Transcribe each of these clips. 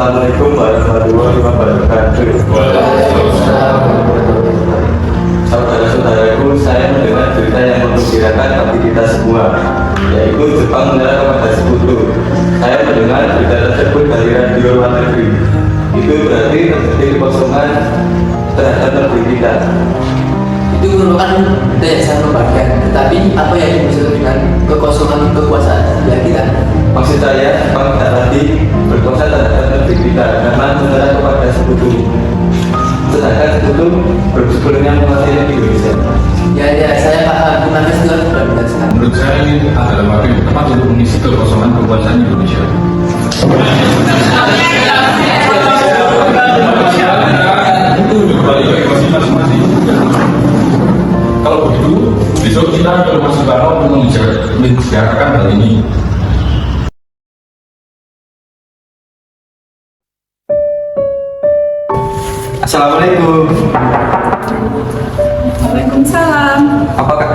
Assalamualaikum warahmatullahi wabarakatuh. Saudara-saudaraku, saya mendengar cerita yang menggembirakan bagi kita semua, yaitu Jepang menyerah kepada Sekutu. Saya mendengar berita tersebut dari radio luar negeri. Itu berarti terjadi kekosongan terhadap negeri kita. Itu merupakan daya sangat membahagiakan. Tetapi apa yang dimaksud dengan kekosongan kekuasaan ya kita? Maksud saya, Jepang tidak lagi berkuasa terhadap negeri kita karena menyerah kepada Sekutu. Sedangkan Sekutu sebelumnya menguasai Indonesia. Ya, saya paham. Terima kasih Tuhan sudah menjelaskan. Menurut saya ini adalah waktu yang tepat untuk mengisi kekosongan kekuasaan Indonesia. Itu kembali ke ekonomi masing-masing. Kalau begitu, besok kita ke Rumah Soekarno untuk membicarakan hal ini. Assalamualaikum. Waalaikumsalam.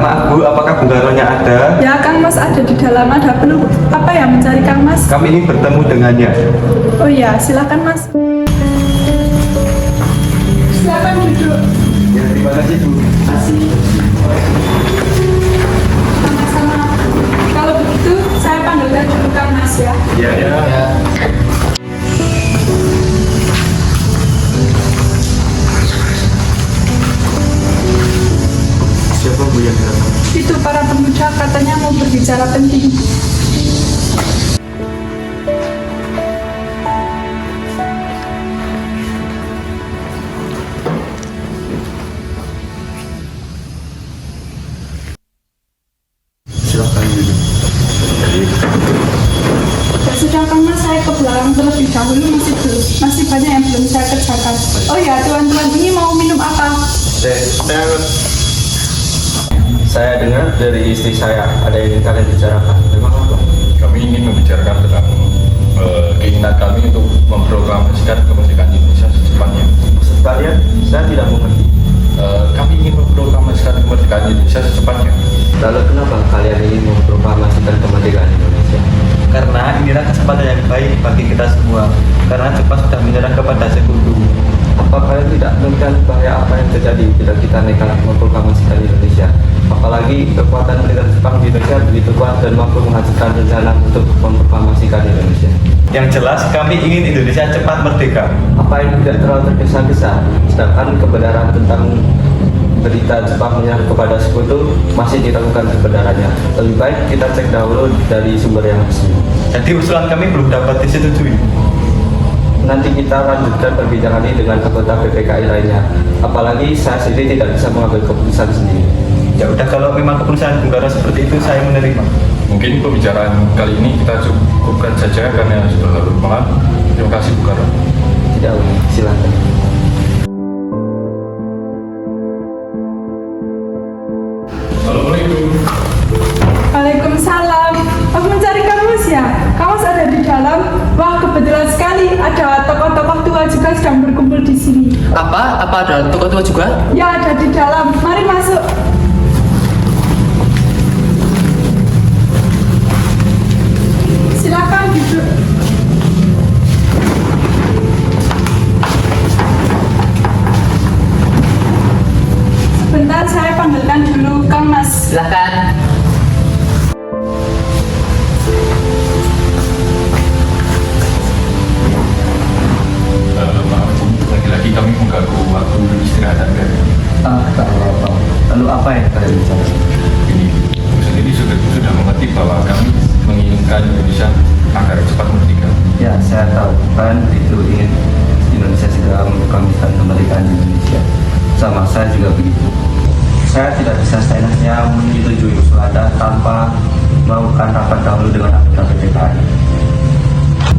Maaf Bu, apakah Bung Karno-nya ada? Ya, Kang Mas ada di dalam. Ada perlu apa ya mencari Kang Mas? Kami ingin bertemu dengannya. Oh iya, silakan Mas. Silakan duduk. Ya, terima kasih Bu. Sama-sama. Kalau begitu, saya panggilkan dulu Kang Mas ya. Ya. Ya. Siapa Bu yang datang? Itu para pemuda katanya mau berbicara penting. Silakan duduk. Ya sudah Kang Mas, saya ke belakang terlebih dahulu, masih banyak yang belum saya kerjakan. Oh ya, tuan-tuan ini mau minum apa? Saya dengar dari istri saya ada yang ingin kalian bicarakan. Memang apa? Kami ingin membicarakan tentang keinginan kami untuk memproklamasikan kemerdekaan Indonesia secepatnya. Maksud kalian, saya tidak mengerti. Kami ingin memproklamasikan kemerdekaan Indonesia secepatnya. Lalu kenapa kalian ingin memproklamasikan kemerdekaan Indonesia? Karena inilah kesempatan yang baik bagi kita semua. Karena Jepang sudah menyerah kepada Sekutu. Apa kalian tidak menginginkan bahaya apa yang terjadi bila kita nekat memproklamasikan Indonesia? Apalagi kekuatan militer Jepang di Indonesia begitu kuat dan mampu menghasilkan rencana untuk memproklamasikan Indonesia. Yang jelas kami ingin Indonesia cepat merdeka. Apa yang tidak terlalu tergesa-gesa? Sedangkan kebenaran tentang berita Jepang menyerah kepada Sekutu masih ditemukan kebenarannya. Lebih baik kita cek dahulu dari sumber yang resmi. Jadi usulan kami belum dapat disetujui. Nanti kita lanjutkan perbincangan ini dengan anggota PPKI lainnya. Apalagi saya sendiri tidak bisa mengambil keputusan sendiri. Ya udah, kalau memang keputusan Bung Karno seperti itu, saya menerima. Mungkin pembicaraan kali ini kita cukupkan saja karena sudah larut malam. Terima kasih Bung Karno. Tidak, silakan. Assalamualaikum. Waalaikumsalam. Aku mencari Kang Mas ya. Kang Mas ada di dalam. Wah, kebetulan sekali ada tokoh-tokoh tua juga sedang berkumpul di sini. Apa ada tokoh-tokoh juga? Ya, ada di dalam. Mari masuk. Silakan duduk. Sebentar, saya panggilkan dulu Kang Mas. Silakan. Maaf, lagi-lagi kami mengganggu waktu istirahat Anda. Tak apa. Lalu apa yang kalian bicarakan? Ini sendiri sudah mengerti bahwa kami menginginkan Indonesia agar cepat merdeka. Ya, saya tahu kan itu ingin Indonesia segera memproklamasikan kemerdekaan Indonesia. Sama saya juga begitu. Saya tidak bisa seenaknya menyetujui usul Anda tanpa melakukan rapat dahulu dengan anggota PPKI.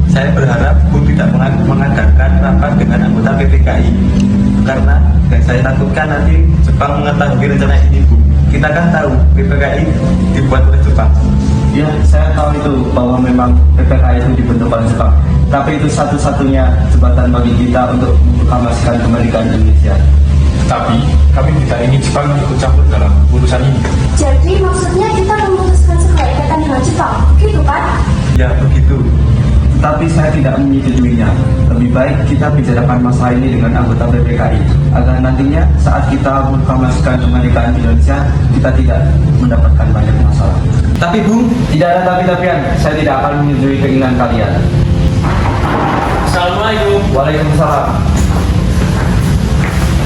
Saya berharap Bu tidak mengadakan rapat dengan anggota PPKI karena saya takutkan nanti Jepang mengetahui rencana ini Bu. Kita kan tahu PPKI dibuat oleh Jepang. Ya, saya tahu itu bahwa memang PPKI itu dibentuk oleh Jepang. Tapi itu satu-satunya jembatan bagi kita untuk memproklamasikan kemerdekaan Indonesia. Tapi kami tidak ingin Jepang ikut campur dalam urusan ini. Jadi maksudnya kita memutuskan segala ikatan dengan Jepang, gitu kan? Ya begitu. Tapi saya tidak tidak menyetujuinya. Lebih baik kita bicarakan masalah ini dengan anggota PPKI agar nantinya saat kita mempromosikan kemerdekaan Indonesia kita tidak mendapatkan banyak masalah. Tapi Bung, tidak ada tapi-tapian. Saya tidak akan menyetujui keinginan kalian. Assalamualaikum. Waalaikumsalam.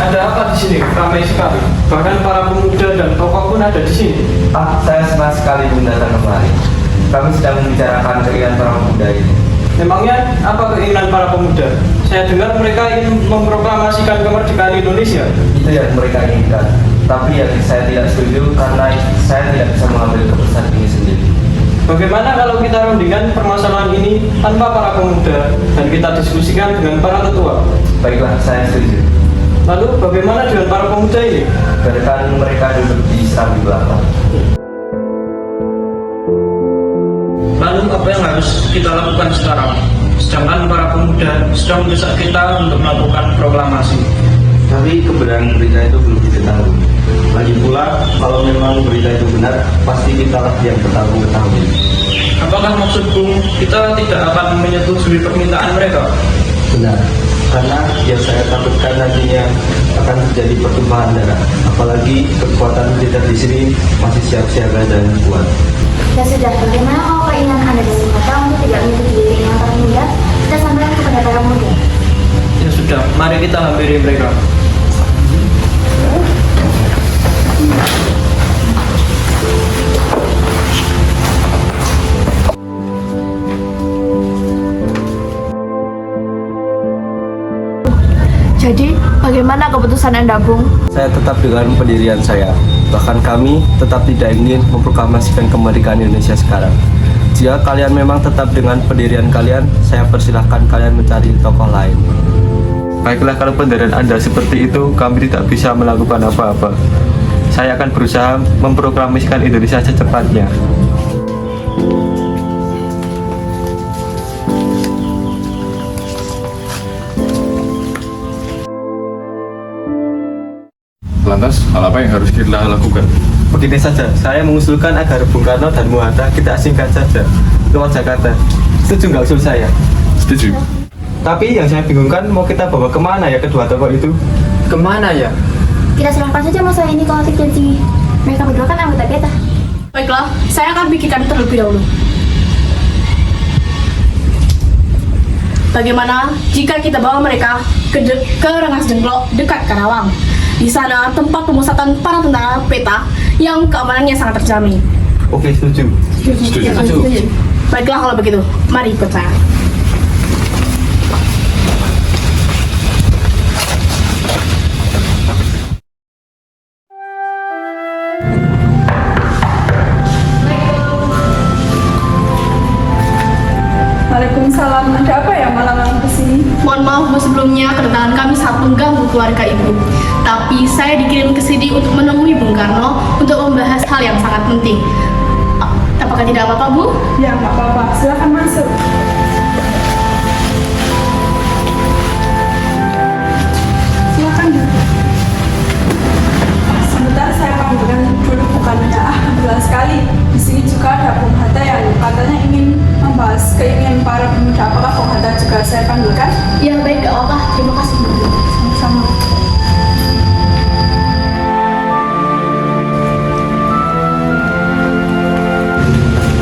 Ada apa di sini? Ramai sekali. Bahkan para pemuda dan tokoh pun ada di sini. Saya senang sekali datang kemari. Kami sedang membicarakan keinginan para pemuda ini. Memangnya apa keinginan para pemuda? Saya dengar mereka ingin memproklamasikan kemerdekaan Indonesia. Itu yang mereka inginkan. Tapi yang saya tidak setuju karena saya tidak bisa mengambil keputusan ini sendiri. Bagaimana kalau kita rundingkan permasalahan ini tanpa para pemuda dan kita diskusikan dengan para ketua? Baiklah, saya setuju. Lalu bagaimana dengan para pemuda ini? Biarkan mereka duduk di serambi belakang. Lalu apa yang harus kita lakukan sekarang? Sedangkan para pemuda sedang mendesak kita untuk melakukan proklamasi. Tapi kebenaran berita itu belum diketahui. Lagi pula, kalau memang berita itu benar, pasti kita lah yang bertanggung jawab. Apakah maksud Bung kita tidak akan menyetujui permintaan mereka? Benar, karena yang saya takutkan nantinya akan terjadi pertumpahan darah. Apalagi kekuatan militer di sini masih siap siaga dan kuat. Ya sudah, bagaimana kalau keinginan Anda dari kota untuk tidak menyetujui keinginan para pemuda, kita sampaikan kepada para pemuda. Ya sudah, mari kita hampiri mereka. Jadi, bagaimana keputusan Anda, Bung? Saya tetap dengan pendirian saya. Bahkan kami tetap tidak ingin memproklamasikan kemerdekaan Indonesia sekarang. Jika kalian memang tetap dengan pendirian kalian, saya persilahkan kalian mencari tokoh lain. Baiklah, kalau pendirian Anda seperti itu, kami tidak bisa melakukan apa-apa. Saya akan berusaha memproklamasikan Indonesia secepatnya. Lantas, hal apa yang harus kita lakukan? Begini saja, saya mengusulkan agar Bung Karno dan Bung Hatta kita asingkan saja keluar Jakarta. Setuju nggak usul saya? Setuju. Tapi yang saya bingungkan, mau kita bawa kemana ya kedua tokoh itu? Kemana ya? Kita serahkan saja masalah ini ke Latif dan Singi. Mereka berdua kan anggota kita. Baiklah, saya akan pikirkan terlebih dahulu. Bagaimana jika kita bawa mereka ke Rengas Dengklok dekat Karawang? Di sana tempat pemusatan para tentara peta yang keamanannya sangat terjamin. Oke, setuju. Setuju. Baiklah kalau begitu, mari ikut saya. Waalaikumsalam. Ada apa ya malam-malam kesini? Mohon maaf Bu, sebelumnya kedatangan kami sangat mengganggu keluarga Ibu. Tapi saya dikirim ke sini untuk menemui Bung Karno untuk membahas hal yang sangat penting. Apakah tidak apa-apa Bu? Ya, nggak apa-apa. Silakan masuk. Silakan duduk. Sebentar saya panggilkan dulu bukannya jelas sekali. Di sini juga ada Bung Hatta yang katanya ingin membahas keinginan para pemuda. Apakah Bung Hatta juga saya panggilkan? Ya baik, gak apa-apa. Terima kasih Bu. Sama-sama.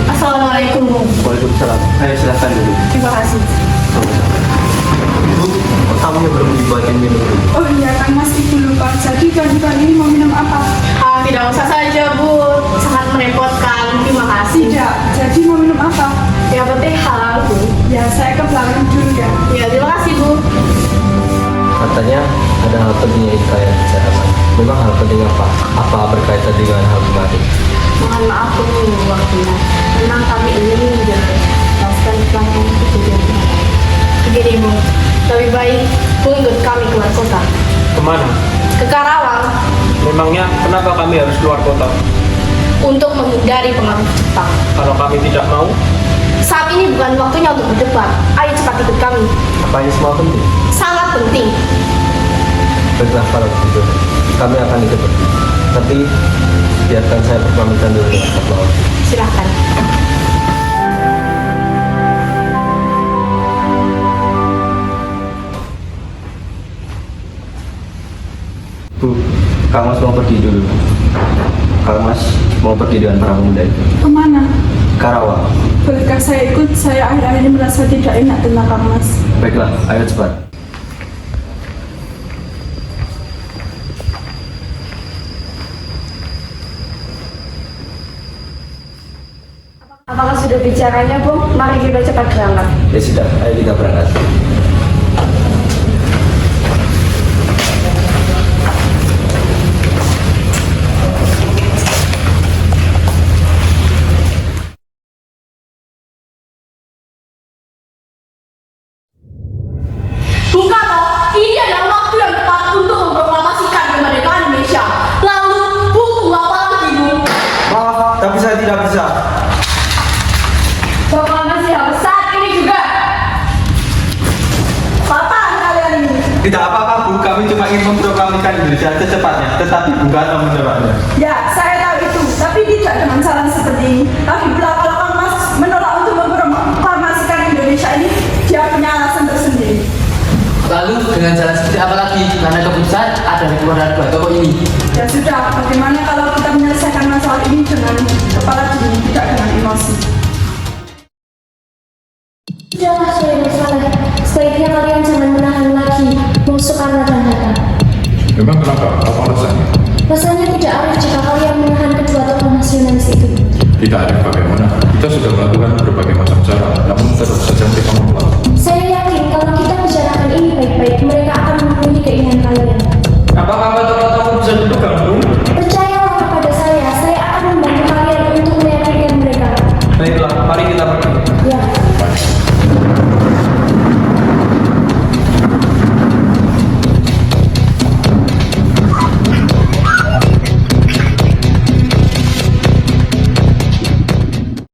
Assalamualaikum Bung. Waalaikumsalam. Ayo silahkan dulu. Terima kasih. Ibu, tamunya belum dibuatin minum dulu. Oh iya, kan Mas Ibu lupa. Jadi pagi-pagi ini mau minum apa? Tidak usah saja Bu. Sangat merepotkan. Terima kasih. Tidak. Jadi mau minum apa? Yang penting halal Bu. Ya, saya ke belakang dulu ya. Ya terima kasih Bu. Katanya ada hal penting yang kalian bicarakan. Memang hal penting apa? Apa berkaitan dengan hal kemarin? Mohon maaf Bu, waktunya. Memang kami ingin menjelaskan tentang kejadian ini. Begini Bu, lebih baik Bu ikut kami keluar kota. Kemana? Ke Karawang Memangnya kenapa kami harus keluar kota? untuk menghindari pengaruh Jepang. Kalau kami tidak mau, Saat ini bukan waktunya untuk berdebat. Ayo cepat ikut kami. Apa ini semua penting? Sangat penting. Baiklah kalau begitu, kami akan ikut pergi. Tapi biarkan saya berpamitan dulu dengan Satwa. Silahkan. Kang Mas mau pergi dulu. Kang Mas mau pergi dengan para pemuda itu. Kemana? Karawang. Bolehkah saya ikut? Saya akhir-akhir ini merasa tidak enak tentang Kang Mas. Baiklah, ayo cepat. Apakah sudah bicaranya, Bung? Mari kita cepat berangkat. Ya sudah, ayo kita berangkat. Bung Karno, ini adalah waktu yang tepat untuk memproklamasikan kemerdekaan Indonesia. Lalu, Bung tunggu apa lagi, Bung? Maaf, tapi saya tidak bisa. Proklamasi harus saat ini juga. Apaan kalian ini? Tidak apa-apa Bu, kami cuma ingin memproklamasikan Indonesia secepatnya. Tetapi Bung Karno menolaknya. Ya, saya tahu itu, tapi tidak dengan cara seperti ini. Lagi pula kalau Kang Mas menolak untuk memproklamasikan Indonesia ini, dia punya alasan tersendiri. Lalu dengan jalan seperti apa lagi? Karena keputusan ada di keluarga dua tokoh ini. Ya sudah, bagaimana kalau kita menyelesaikan masalah ini dengan kepala dingin, tidak dengan emosi? Sudahlah Syekh Saleh, sebaiknya kalian jangan menahan lagi Bung Soekarno dan Hatta. Memang kenapa? Apa alasannya? Rasanya tidak arif jika kalian menahan kedua tokoh nasionalis itu. Tidak ada bagaimana. Kita sudah melakukan berbagai macam cara, namun tetap saja mereka menolak. Saya yakin kalau kita bicarakan ini baik-baik, mereka akan memenuhi keinginan kalian. Apakah tokoh-tokoh bisa duduk, Kang?